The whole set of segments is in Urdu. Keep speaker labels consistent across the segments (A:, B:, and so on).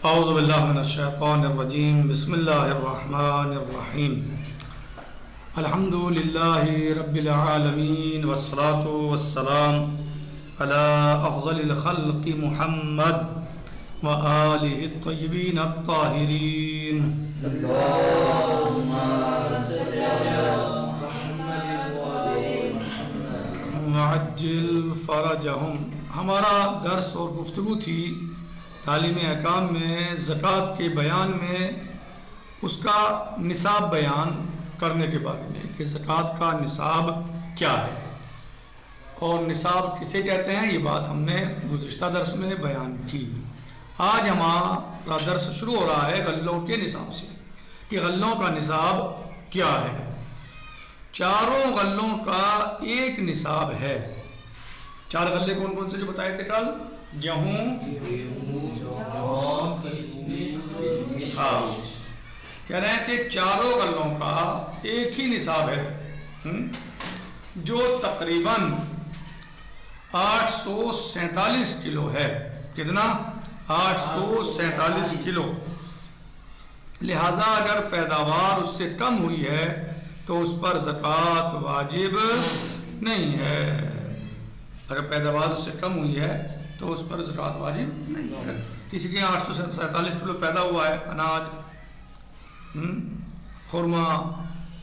A: اعوذ باللہ من الشیطان الرجیم بسم اللہ الرحمن الرحیم الحمد للہ رب العالمین والصلاة والسلام علی افضل الخلق محمد وآلہ الطیبین الطاہرین
B: اللہم صل علی محمد وآل محمد
A: وعجل فرجہم۔ ہمارا درس اور گفتگو تھی تعلیم احکام میں زکوٰۃ کے بیان میں اس کا نصاب بیان کرنے کے بارے میں کہ زکوٰۃ کا نصاب کیا ہے اور نصاب کسے کہتے ہیں، یہ بات ہم نے گزشتہ درس میں بیان کی۔ آج ہمارا درس شروع ہو رہا ہے غلوں کے نصاب سے کہ غلوں کا نصاب کیا ہے۔ چاروں غلوں کا ایک نصاب ہے۔ چار غلے کون کون سے جو بتائے تھے کل؟ گیہوں، کہہ رہے ہیں کہ چاروں غلوں کا ایک ہی نصاب ہے جو تقریباً 847 کلو ہے۔ کتنا؟ 847 کلو۔ لہذا اگر پیداوار اس سے کم ہوئی ہے تو اس پر زکوٰۃ واجب نہیں ہے۔ اگر پیداوار اس سے کم ہوئی ہے تو اس پر زکوٰۃ واجب نہیں ہے۔ کسی کے 847 کلو پیدا ہوا ہے اناج، خرما،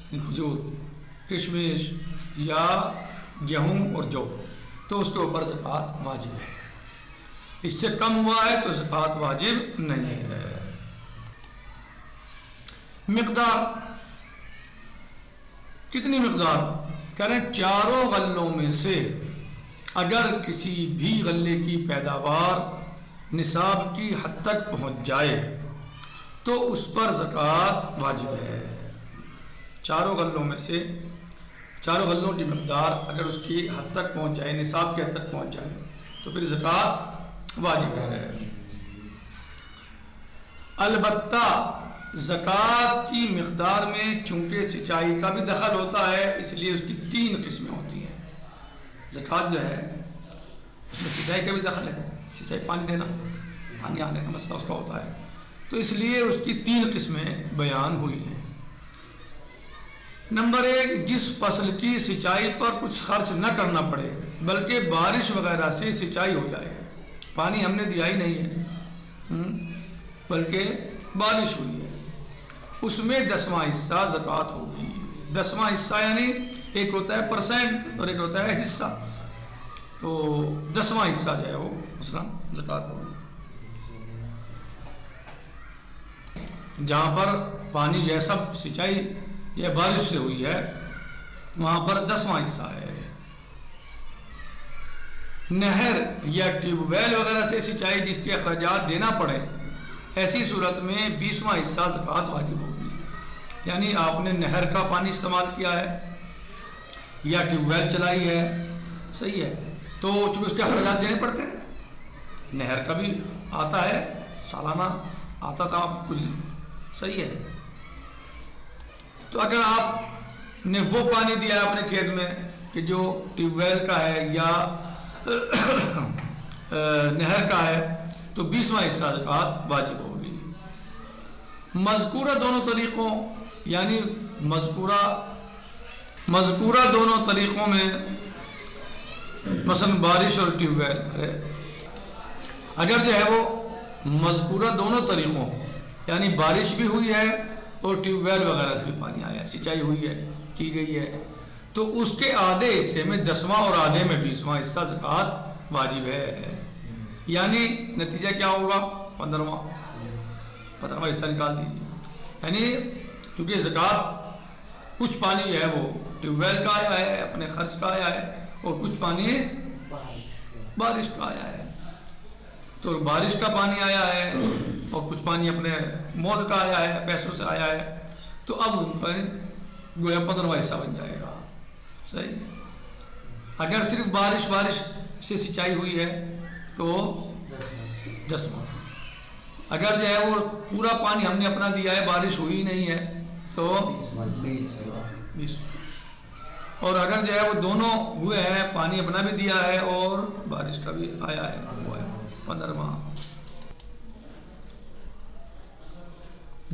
A: کھجور، کشمش یا گیہوں اور جو، تو اس کے اوپر زکوٰۃ واجب ہے۔ اس سے کم ہوا ہے تو زکوٰۃ واجب نہیں ہے۔ مقدار کتنی مقدار؟ کہہ رہے ہیں چاروں غلوں میں سے اگر کسی بھی غلے کی پیداوار نصاب کی حد تک پہنچ جائے تو اس پر زکوٰۃ واجب ہے۔ چاروں غلوں میں سے چاروں غلوں کی مقدار اگر اس کی حد تک پہنچ جائے، نصاب کی حد تک پہنچ جائے تو پھر زکوٰۃ واجب ہے۔ البتہ زکوٰۃ کی مقدار میں چونکہ سچائی کا بھی دخل ہوتا ہے، اس لیے اس کی 3 قسمیں ہوتی ہیں۔ زکوٰۃ جو ہے اس میں سچائی کا بھی دخل ہے، سچائی پانی دینا، پانی آنے کا مسئلہ اس کا ہوتا ہے، تو اس لیے اس کی 3 قسمیں بیان ہوئی ہیں۔ نمبر 1، جس فصل کی سچائی پر کچھ خرچ نہ کرنا پڑے بلکہ بارش وغیرہ سے سچائی ہو جائے، پانی ہم نے دیا ہی نہیں ہے بلکہ بارش ہوئی ہے، اس میں 10واں حصہ زکوٰۃ ہوگی۔ 10واں حصہ یعنی ایک ہوتا ہے پرسنٹ اور ایک ہوتا ہے حصہ، تو 10واں حصہ جو ہے وہ مثلا زکوٰۃ ہوگی۔ جہاں پر پانی جو ہے سب سچائی یا بارش سے ہوئی ہے وہاں پر 10واں حصہ ہے۔ نہر یا ٹیوب ویل وغیرہ سے سچائی جس کے اخراجات دینا پڑے، ایسی صورت میں 20واں حصہ زکوٰۃ واجب ہوگی۔ یعنی آپ نے نہر کا پانی استعمال کیا ہے یا ٹیوب ویل چلائی ہے، صحیح ہے، تو چونکہ اس کے اخراجات دینے پڑتے ہیں، نہر کا بھی آتا ہے، سالانہ آتا تھا کچھ، صحیح ہے، تو اگر آپ نے وہ پانی دیا ہے اپنے کھیت میں کہ جو ٹیوب ویل کا ہے یا نہر کا ہے تو 20واں حصہ زکوٰۃ واجب ہوگی۔ مذکورہ دونوں طریقوں یعنی مذکورہ دونوں طریقوں میں مثلا بارش اور ٹیوب ویل، اگر جو ہے وہ مذکورہ دونوں طریقوں یعنی بارش بھی ہوئی ہے اور ٹیوب ویل وغیرہ سے بھی پانی آیا ہے، سچائی ہوئی ہے، کی گئی ہے، تو اس کے آدھے حصے میں 10واں اور آدھے میں 20واں حصہ زکوٰۃ واجب ہے۔ یعنی نتیجہ کیا ہوگا؟ 15واں حصہ نکال دیجیے۔ یعنی کیونکہ زکوٰۃ کچھ پانی جو ہے وہ ٹیوب ویل کا آیا ہے، اپنے خرچ کا آیا ہے، اور کچھ پانی بارش کا آیا ہے، تو بارش کا پانی آیا ہے اور کچھ پانی اپنے مول کا آیا ہے، پیسوں سے آیا ہے، تو اب گویا 15واں حصہ بن جائے گا، صحیح۔ اگر صرف بارش سے سچائی ہوئی ہے تو 10واں، اگر جو ہے وہ پورا پانی ہم نے اپنا دیا ہے، بارش ہوئی نہیں ہے تو 20، اور اگر جو ہے وہ دونوں ہوئے ہیں، پانی اپنا بھی دیا ہے اور بارش کا بھی آیا ہے، وہ ہے 15واں۔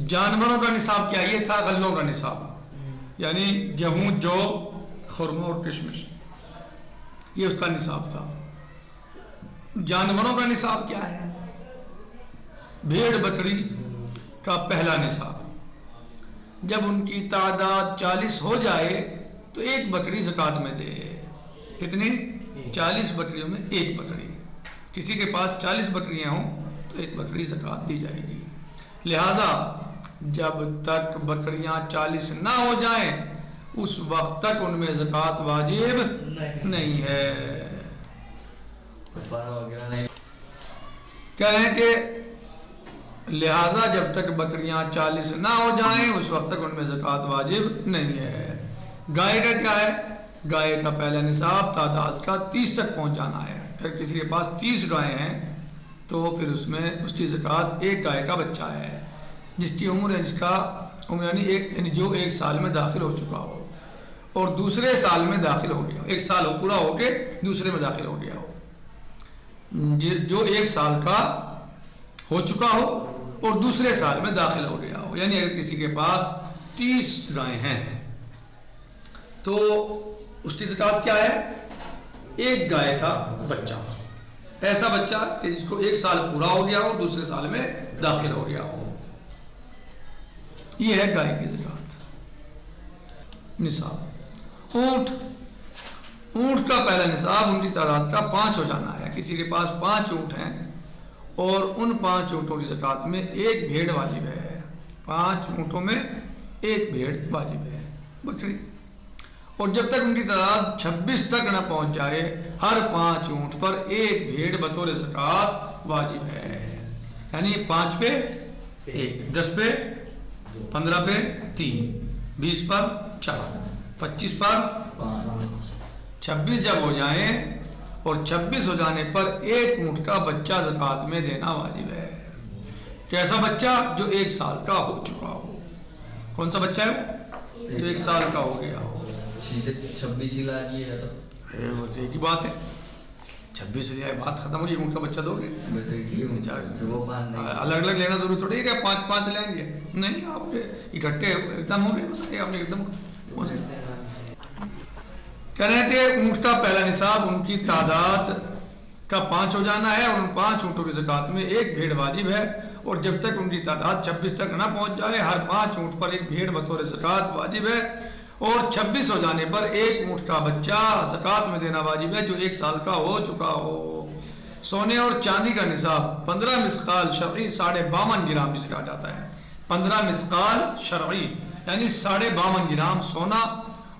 A: جانوروں کا نصاب کیا؟ یہ تھا غلوں کا نصاب، یعنی گیہوں، جو، خرما اور کشمش، یہ اس کا نصاب تھا۔ جانوروں کا نصاب کیا ہے؟ بھیڑ بکری کا پہلا نصاب، جب ان کی تعداد 40 ہو جائے تو ایک بکری زکوٰۃ میں دے۔ کتنی؟ 40 بکریوں میں ایک بکری۔ کسی کے پاس 40 بکریاں ہوں تو ایک بکری زکوٰۃ دی جائے گی۔ لہذا جب تک بکریاں 40 نہ ہو جائیں اس وقت تک ان میں زکوٰۃ واجب نہیں ہے۔ کہہ رہے ہیں کہ لہذا جب تک بکریاں 40 نہ ہو جائیں اس وقت تک ان میں زکوٰۃ واجب نہیں ہے۔ گائے کا کیا ہے؟ گائے کا پہلا نصاب تعداد کا 30 تک پہنچ جانا ہے۔ اگر کسی کے پاس 30 گائیں ہیں تو پھر اس میں اس کی زکوٰۃ ایک گائے کا بچہ ہے، جس کی عمر ہے، جس کا عمر یعنی جو ایک سال میں داخل ہو چکا ہو اور دوسرے سال میں داخل ہو گیا، ایک سال پورا ہو کے دوسرے میں داخل ہو گیا ہو، جو ایک سال کا ہو چکا ہو اور دوسرے سال میں داخل ہو گیا ہو۔ یعنی اگر کسی کے پاس 30 گائیں ہیں تو اس کی زکوٰۃ کیا ہے؟ ایک گائے کا بچہ، ایسا بچہ کہ جس کو ایک سال پورا ہو گیا ہو دوسرے سال میں داخل ہو گیا ہو، یہ ہے گائے کی زکوٰۃ نصاب۔ اونٹ کا پہلا نصاب ان کی تعداد کا 5 ہو جانا ہے۔ کسی کے پاس 5 اونٹ ہیں اور ان 5 اونٹوں کی زکوٰۃ میں ایک بھیڑ واجب ہے۔ 5 اونٹوں میں ایک بھیڑ واجب ہے، بکری، اور جب تک ان کی تعداد 26 تک نہ پہنچ جائے ہر 5 اونٹ پر ایک بھیڑ بطور زکوٰۃ واجب ہے۔ یعنی 5 پہ 1، 10 پہ 15 پہ 3، 20 پر 4، 25 پر 26 جب ہو جائیں اور 26 ہو جانے پر ایک اونٹ کا بچہ زکوٰۃ میں دینا واجب ہے۔ کیسا بچہ؟ جو ایک سال کا ہو چکا ہو۔ کون سا بچہ ہے؟ جو ایک سال کا ہو گیا ہو۔
B: 26 ہی لا دیے
A: وہ تو ایک ہی بات ہے، 26 سے بات ختم ہو گئی، اونٹ کا بچہ دو گے؟ الگ الگ لینا ضروری تھوڑی ہے کہ 5 لیں گے، نہیں، آپ اکٹھے ایک دم ہو گئے، آپ نے ایک دم کہہ رہے ہیں کہ اونٹ کا پہلا نصاب ان کی تعداد کا 5 ہو جانا ہے اور ان 5 اونٹوں کی زکوٰۃ میں ایک بھیڑ واجب ہے، اور جب تک ان کی تعداد 26 تک نہ پہنچ جائے ہر 5 اونٹ پر ایک بھیڑ بطور زکوٰۃ واجب ہے، اور 26 ہو جانے پر ایک اونٹ کا بچہ زکوٰۃ میں دینا واجب ہے جو ایک سال کا ہو چکا ہو۔ سونے اور چاندی کا نصاب 15 مثقال شرعی 52.5 گرام جسے کہا جاتا ہے۔ 15 مثقال شرعی یعنی 52.5 گرام سونا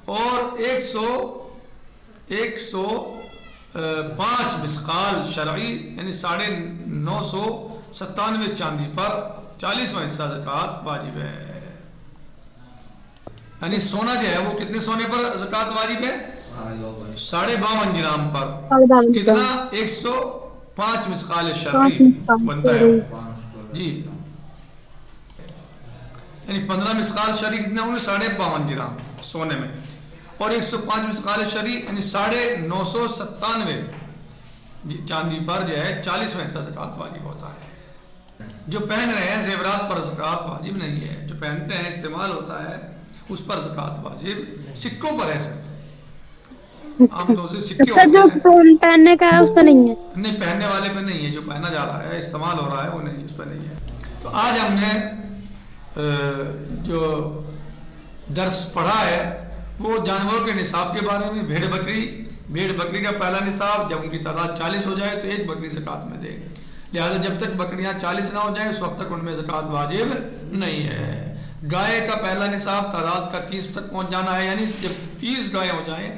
A: اور 105 مثقال شرعی یعنی 997 چاندی پر 40واں حصہ زکوٰۃ واجب ہے۔ یعنی سونا جو ہے وہ کتنے سونے پر زکوٰۃ واجب ہے؟ 52.5 گرام پر کتنا؟ 105 مثقال شرعی بنتا ہے جی، یعنی 15 مثقال شرعی کتنے ہوں گے؟ 52.5 گرام سونے میں، اور 105 مثقال شرعی یعنی 997 چاندی پر جو ہے 40واں حصہ زکوٰۃ واجب ہوتا ہے۔ جو پہن رہے ہیں زیورات پر زکوٰۃ واجب نہیں ہے، جو پہنتے ہیں استعمال ہوتا ہے اس پر زکوٰۃ واجب سکوں پر ہے صرف۔ عام طور سے سکے ہوتے
C: جو
A: ہیں،
C: پہننے کا ہے اس پہ نہیں ہے،
A: نہیں پہننے والے پہ نہیں ہے، جو پہنا جا رہا ہے استعمال ہو رہا ہے وہ نہیں، اس پہ نہیں ہے۔ تو آج ہم نے جو درس پڑھا ہے وہ جانوروں کے نصاب کے بارے میں۔ بھیڑ بکری کا پہلا نصاب جب ان کی تعداد 40 ہو جائے تو ایک بکری زکوٰۃ میں دے، لہذا جب تک بکریاں 40 نہ ہو جائیں اس وقت تک ان میں زکوٰۃ واجب نہیں ہے۔ گائے کا پہلا نصاب تعداد کا 30 تک پہنچ جانا ہے، یعنی جب 30 گائیں ہو جائیں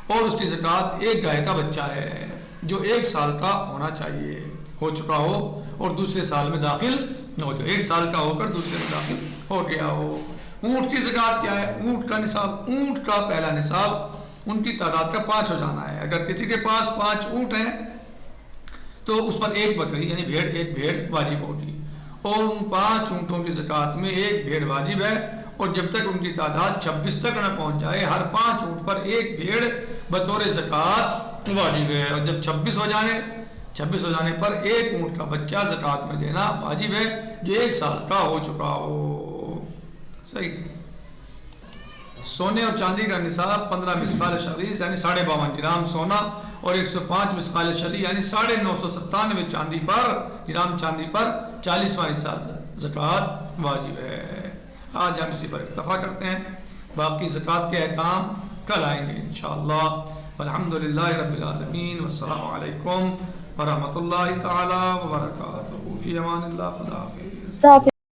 A: اور اس کی زکوٰۃ ایک گائے کا بچہ ہے جو ایک سال کا ہونا چاہیے، ہو چکا ہو اور دوسرے سال میں داخل ہو جائے، ایک سال کا ہو کر دوسرے میں داخل ہو گیا ہو۔ اونٹ کی زکوٰۃ کیا ہے؟ اونٹ کا نصاب، اونٹ کا پہلا نصاب ان کی تعداد کا 5 ہو جانا ہے۔ اگر کسی کے پاس 5 اونٹ ہیں تو اس پر ایک بکری یعنی ایک بھیڑ واجب ہوگی، اور ان 5 اونٹوں کی زکوٰۃ میں ایک بھیڑ واجب ہے، اور جب تک ان کی تعداد 26 تک نہ پہنچ جائے ہر 5 اونٹ پر ایک بھیڑ بطور زکوٰۃ واجب ہے، اور جب 26 ہو جانے پر ایک اونٹ کا بچہ زکوٰۃ میں دینا واجب ہے جو ایک سال کا ہو چکا ہو۔ صحیح. سونے اور چاندی کا نصاب 15 مسقال شریز یعنی 52.5 گرام سونا اور 105 مسقال شریز یعنی 997 چاندی پر گرام چاندی پر 40واں حصہ زکوٰۃ واجب ہے. آج ہم اسی پر اکتفا کرتے ہیں. باقی زکوٰۃ کے احکام کل آئیں گے انشاءاللہ. الحمدللہ رب العالمین والسلام علیکم ورحمۃ اللہ تعالی وبرکاتہ. فی امان اللہ. خدا حافظ.